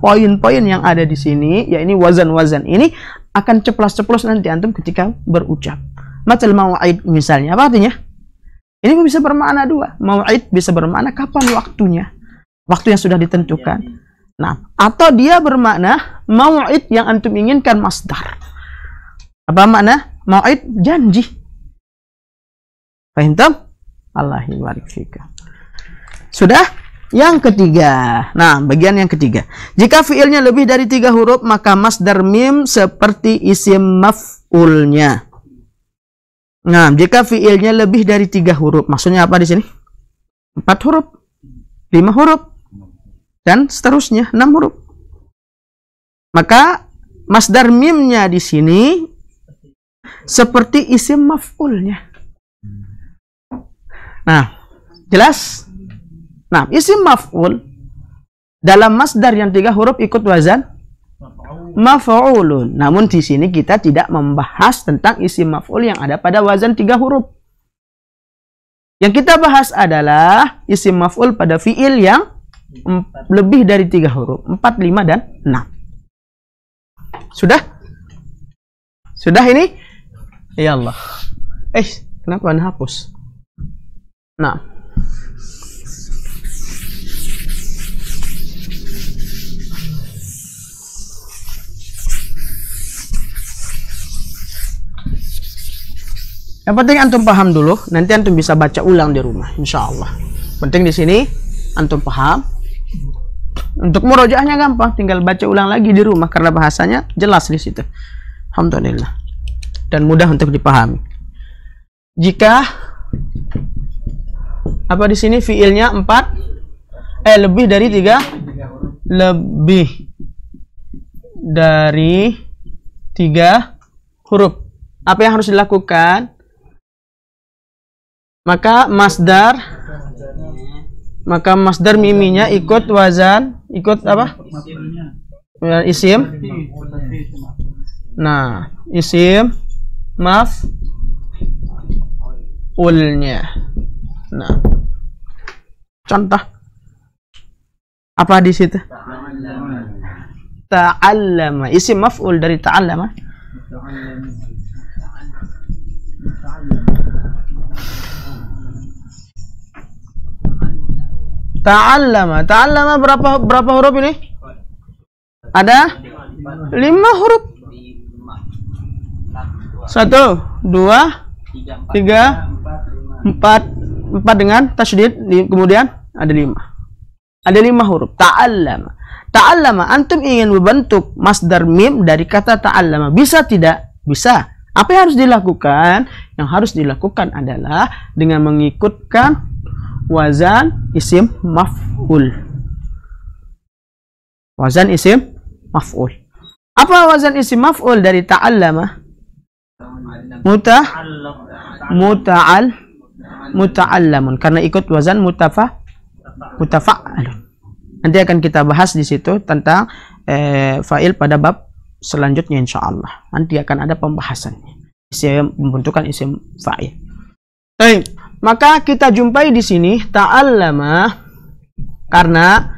poin-poin yang ada di sini, ya ini wazan-wazan ini akan ceplos-ceplos nanti antum ketika berucap. Matal mau'id misalnya, apa artinya? Ini bisa bermakna dua. Mau'id bisa bermakna kapan waktunya. Waktu yang sudah ditentukan. Nah, atau dia bermakna mau'id yang antum inginkan masdar. Apa makna? Mau'id janji. Paham? Allah barik fika. Sudah? Yang ketiga. Nah, bagian yang ketiga. Jika fiilnya lebih dari 3 huruf, maka masdar mim seperti isim maf'ulnya. Nah, jika fiilnya lebih dari 3 huruf, maksudnya apa di sini? 4 huruf, 5 huruf, dan seterusnya 6 huruf. Maka masdar mimnya di sini seperti isim maf'ulnya. Nah, jelas? Nah, isim maf'ul dalam masdar yang 3 huruf ikut wazan maf'ulun. Namun di sini kita tidak membahas tentang isim maf'ul yang ada pada wazan 3 huruf. Yang kita bahas adalah isim maf'ul pada fiil yang lebih dari 3 huruf, 4, 5, dan 6. Sudah? Sudah ini? Ya Allah. Kenapa Anda hapus? Nah. Yang penting antum paham dulu, nanti antum bisa baca ulang di rumah, insya Allah. Penting di sini antum paham. Untuk murojaahnya gampang, tinggal baca ulang lagi di rumah karena bahasanya jelas di situ. Alhamdulillah. Dan mudah untuk dipahami. Jika apa di sini fiilnya 4 lebih dari 3, lebih dari 3 huruf. Apa yang harus dilakukan? Maka masdar miminya ikut wazan, ikut apa? Isim. Nah, isim maf'ulnya. Nah, contoh apa di situ? Ta'allama. Isim maf'ul dari ta'allama. Ta'allama berapa huruf ini? Ada 5 huruf. 1, 2, 3, 4 dengan tasydid, kemudian ada 5. Ada 5 huruf. Ta'allama antum ingin membentuk masdar mim dari kata ta'allama. Bisa tidak? Bisa. Apa yang harus dilakukan? Yang harus dilakukan adalah dengan mengikutkan wazan isim maf'ul. Wazan isim maf'ul. Apa wazan isim maf'ul dari ta'allama? Muta'allamun. Karena ikut wazan mutafa'alun. Nanti akan kita bahas di situ tentang fa'il pada bab selanjutnya insyaallah. Nanti akan ada pembahasannya. Isim pembentukan isim fa'il. Baik. Maka kita jumpai di sini ta'allama karena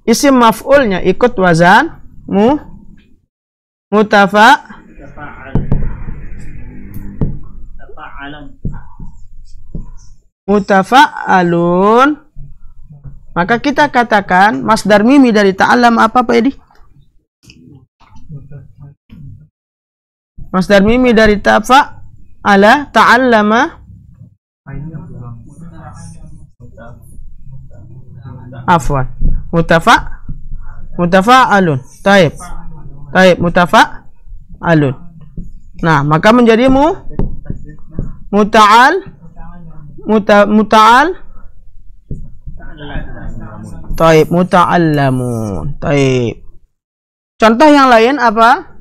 isim maf'ulnya ikut wazan mutafa'alun. Maka kita katakan masdar mimi dari ta'allam apa Pak Edi? Masdar mimi dari ta'allama Afwan. Mutafa'alun. Taib. Mutafa'alun. Nah, maka menjadi muta'al. Taib, muta'allamun. Taib. Contoh yang lain apa?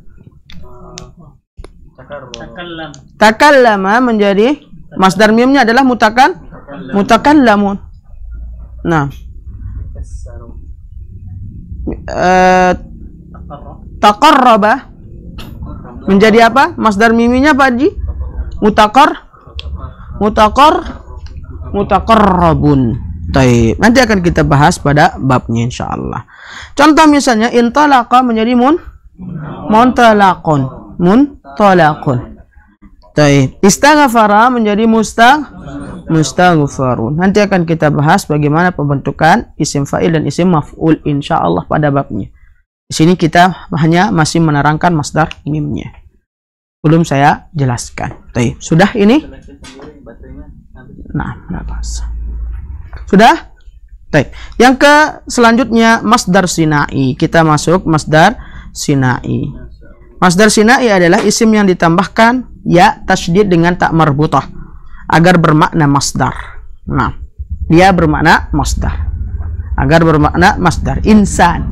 Takallama menjadi masdar mimnya adalah mutakallamun. Nah, taqarraba menjadi apa? Masdar miminya Pak Haji? Mutaqarrabun. Taib. Nanti akan kita bahas pada babnya insyaallah. Contoh misalnya intalaqa menjadi muntalaqun. Taib. Istaghfara menjadi mustaghfarun. Nanti akan kita bahas bagaimana pembentukan isim fa'il dan isim maf'ul insyaallah pada babnya. Di sini kita hanya masih menerangkan masdar mimnya. Belum saya jelaskan. Taib. Sudah ini? Nah, sudah? Baik. Yang ke selanjutnya masdar sinai. Kita masuk masdar sinai. Masdar sinai adalah isim yang ditambahkan ya tasydid dengan tak marbutah agar bermakna masdar. Nah, dia bermakna masdar. Agar bermakna masdar. Insan.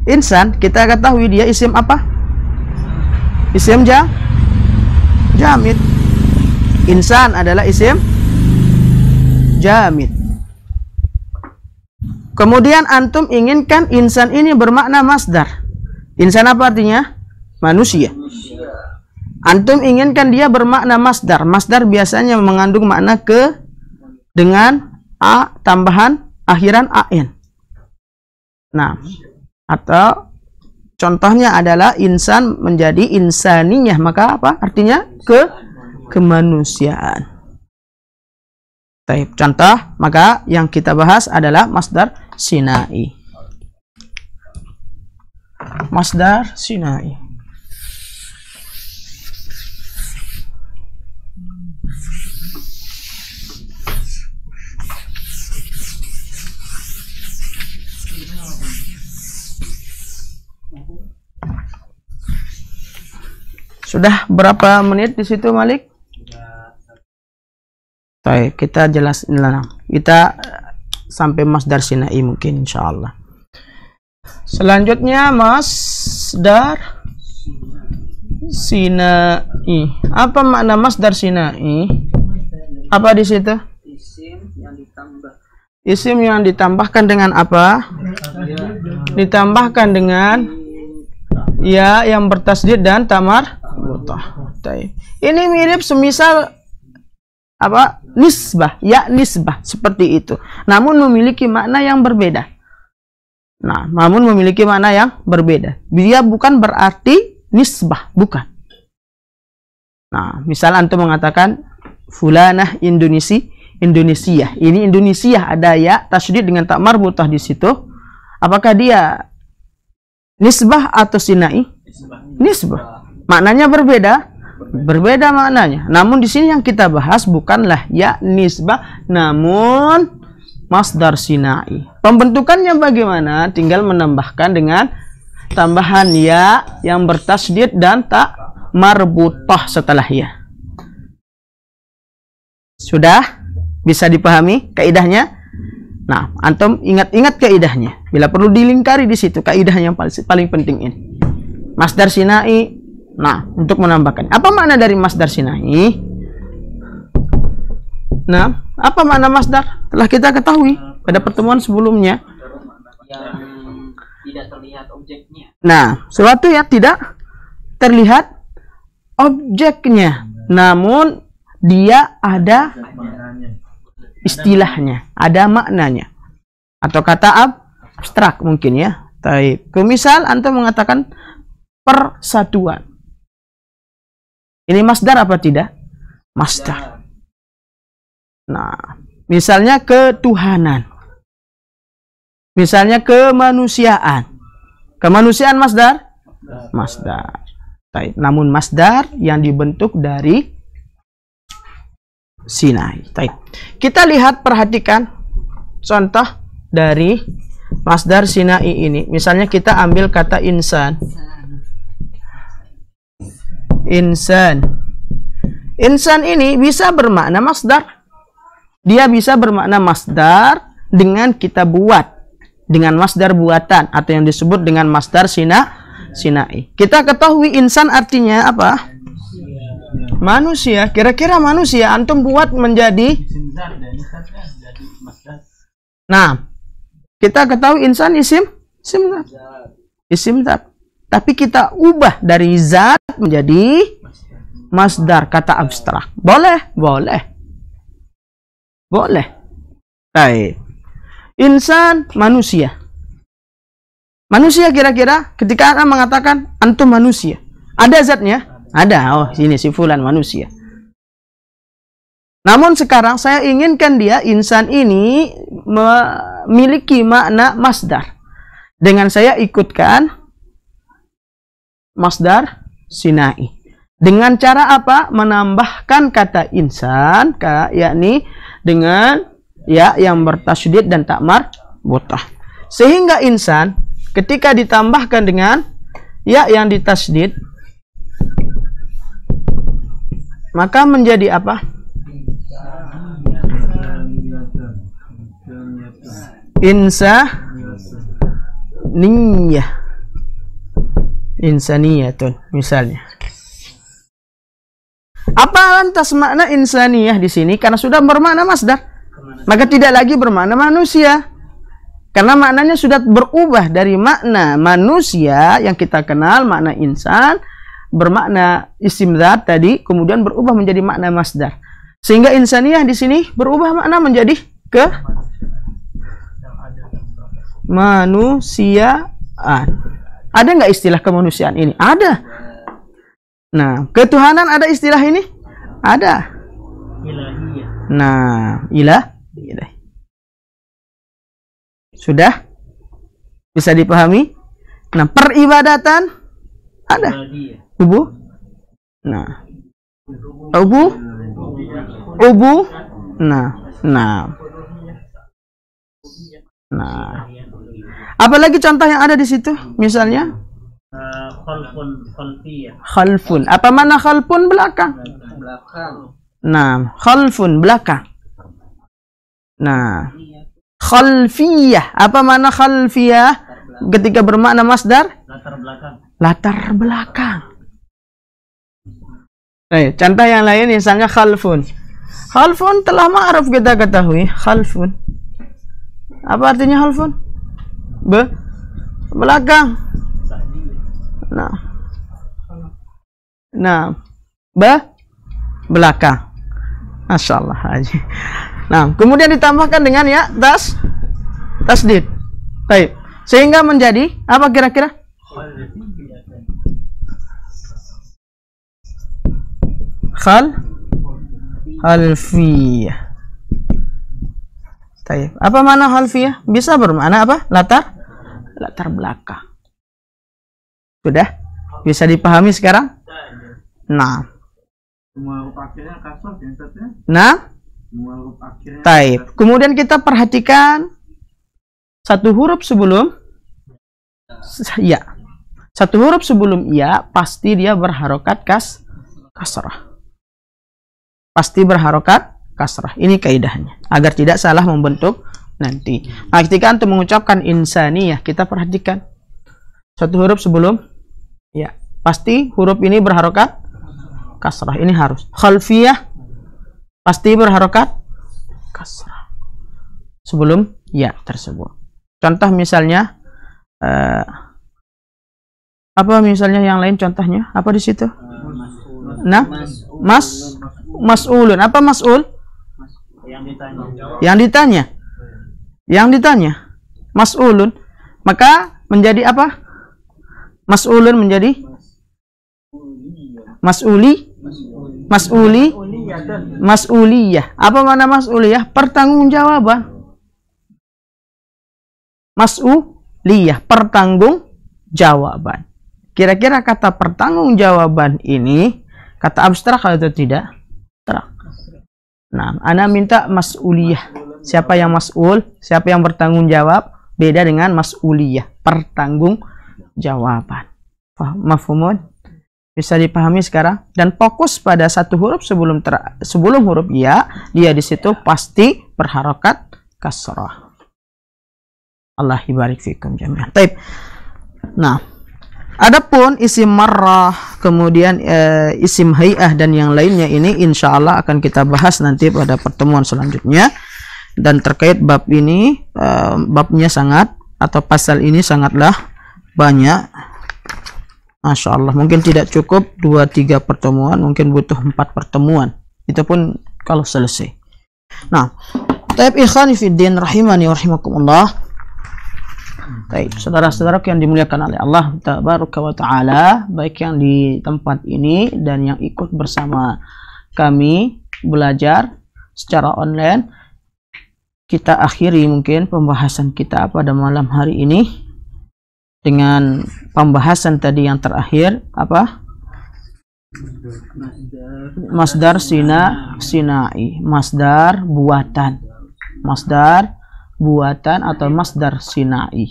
Insan kita ketahui dia isim apa? Isim jamid. Insan adalah isim jamid. Kemudian antum inginkan insan ini bermakna masdar. Insan apa artinya? Manusia. Antum inginkan dia bermakna masdar. Masdar biasanya mengandung makna ke dengan a tambahan akhiran an. Nah, atau contohnya adalah insan menjadi insaniyah, maka apa? Artinya kemanusiaan. Baik, contoh, maka yang kita bahas adalah masdar sinai. Masdar sinai. Sudah berapa menit di situ, Malik? Baik, kita jelasin lah. Kita sampai masdar sinai mungkin insyaallah. Selanjutnya masdar sinai. Apa makna masdar sinai? Apa di situ? Isim yang ditambah. Isim yang ditambahkan dengan apa? Ditambahkan dengan ya yang bertasdid dan tamar butah. Ini mirip semisal apa? Nisbah, ya nisbah seperti itu. Namun memiliki makna yang berbeda. Nah, namun memiliki makna yang berbeda. Dia bukan berarti nisbah, bukan. Nah, misal antum mengatakan fulanah Indonesia. Ini Indonesia ada ya tasydid dengan tak marbutah di situ. Apakah dia nisbah atau sinai? Nisbah. Maknanya berbeda. Berbeda maknanya. Namun di sini yang kita bahas bukanlah ya nisbah, namun masdar sinai. Pembentukannya bagaimana? Tinggal menambahkan dengan tambahan ya yang bertasydid dan tak marbutah setelah ya. Sudah bisa dipahami kaidahnya? Nah, antum ingat-ingat kaidahnya. Bila perlu dilingkari di situ kaidah yang paling penting ini. Masdar sinai. Nah, untuk menambahkan, apa makna dari masdar sinai? Nah, apa makna masdar? Telah kita ketahui pada pertemuan sebelumnya. Yang tidak terlihat objeknya. Nah, sesuatu yang tidak terlihat objeknya, namun dia ada istilahnya, ada maknanya. Atau kata abstrak mungkin ya. Taib. Misal antum mengatakan persatuan. Ini masdar apa tidak? Masdar. Nah, misalnya ketuhanan. Misalnya kemanusiaan. Kemanusiaan masdar? Masdar. Taib. Namun masdar yang dibentuk dari sinai. Taib. Kita lihat, perhatikan contoh dari masdar sinai ini. Misalnya kita ambil kata insan. Insan. Insan ini bisa bermakna masdar. Dia bisa bermakna masdar dengan kita buat. Dengan masdar buatan. Atau yang disebut dengan masdar sinai. Kita ketahui insan artinya apa? Manusia. Kira-kira manusia antum buat menjadi. Nah, kita ketahui insan isim zat. Tapi kita ubah dari zat menjadi masdar, kata abstrak. Boleh? Boleh. Baik. Insan manusia. Manusia kira-kira ketika Anda mengatakan antum manusia, ada zatnya? Ada. Oh, sini si fulan manusia. Namun sekarang saya inginkan dia insan ini memiliki makna masdar. Dengan saya ikutkan masdar sinai. Dengan cara apa? Menambahkan kata insan, yakni dengan ya yang bertasydid dan tak marbutah. Sehingga insan ketika ditambahkan dengan ya yang ditasydid, maka menjadi apa? Insaniyatun misalnya. Apa lantas makna insaniyah di sini? Karena sudah bermakna masdar, maka tidak lagi bermakna manusia. Karena maknanya sudah berubah dari makna manusia yang kita kenal, makna insan, bermakna isim zat tadi, kemudian berubah menjadi makna masdar. Sehingga insaniyah di sini berubah makna menjadi manusiaan. Ada nggak istilah kemanusiaan ini? Ada. Nah, ketuhanan ada istilah ini? Ada. Ilahiyah. Nah, ilahi. Sudah? Bisa dipahami? Nah, peribadatan ada. Nah. Ubu. Nah. Apalagi contoh yang ada di situ? Misalnya khalfun. Apa mana khalfun? Belakang. Nah, khalfun belakang. Nah, khalfiyah. Apa mana khalfiyah? Ketika bermakna masdar? Latar belakang. Contoh yang lain misalnya khalfun. Khalfun telah ma'ruf kita ketahui. Khalfun. Apa artinya khalfun? Belakang. Nah. Belakang. Masya Allah haji. Nah, kemudian ditambahkan dengan ya tasdid. Baik. Sehingga menjadi apa kira-kira? Khalfiyah. Baik. Apa mana khalfiyah? Bisa bermakna apa? Latar belakang. Sudah? Bisa dipahami sekarang? Nah. Taib. Kemudian kita perhatikan satu huruf sebelum ya. Satu huruf sebelum ya pasti dia berharokat kasrah. Pasti berharokat kasrah. Ini kaidahnya agar tidak salah membentuk nanti. Nah, ketika antum mengucapkan insaniyah, kita perhatikan satu huruf sebelum ya pasti huruf ini berharokat kasrah. Ini harus. Khalfiyah pasti berharokat kasrah sebelum ya tersebut. Contoh misalnya apa misalnya yang lain contohnya? Apa di situ? Nah, mas'ulun. Apa mas'ul? Yang ditanya. Mas'ulun. Maka menjadi apa? Mas'ulun menjadi mas'uliyah. Apa makna mas'uliyah? Pertanggungjawaban. Mas'uliyah, pertanggungjawaban. Kira-kira kata pertanggungjawaban ini kata abstrak atau tidak? Abstrak. Nah, ana minta mas'uliyah. Siapa yang mas'ul, siapa yang bertanggung jawab, beda dengan mas'uliyah, pertanggungjawaban. Mafhumun? Bisa dipahami sekarang? Dan fokus pada satu huruf sebelum huruf ya, dia di situ pasti berharokat kasrah. Allah barik fikum jami'an. Baik. Nah, adapun isim marrah, kemudian isim hay'ah dan yang lainnya ini insya Allah akan kita bahas nanti pada pertemuan selanjutnya. Dan terkait bab ini, babnya sangat, atau pasal ini sangatlah banyak. Masya Allah, mungkin tidak cukup 2-3 pertemuan, mungkin butuh 4 pertemuan. Itu pun kalau selesai. Nah, taib ikhwani fiddin rahimani wa rahimakumullah. Baik, saudara-saudara yang dimuliakan oleh Allah tabaraka wa taala, baik yang di tempat ini dan yang ikut bersama kami belajar secara online, kita akhiri mungkin pembahasan kita pada malam hari ini dengan pembahasan tadi yang terakhir, apa? Masdar sinai, masdar buatan. Masdar buatan atau masdar sinai.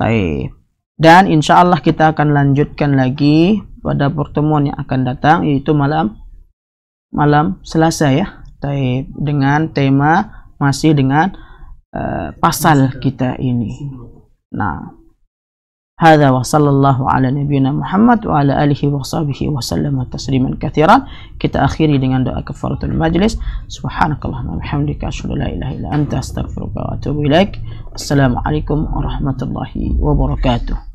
Baik. Dan insya Allah kita akan lanjutkan lagi pada pertemuan yang akan datang, yaitu malam Selasa ya. Baik. Dengan tema masih dengan pasal kita ini. Nah, hadza wa sallallahu ala nabiyyina Muhammad wa ala alihi wa sahbihi wa sallama tasliman katsiran. Kita akhiri dengan doa kafaratul majlis. Subhanakallahumma wa bihamdika asyhadu an la ilaha illa anta astaghfiruka wa atubu ilaik. Assalamualaikum warahmatullahi wabarakatuh.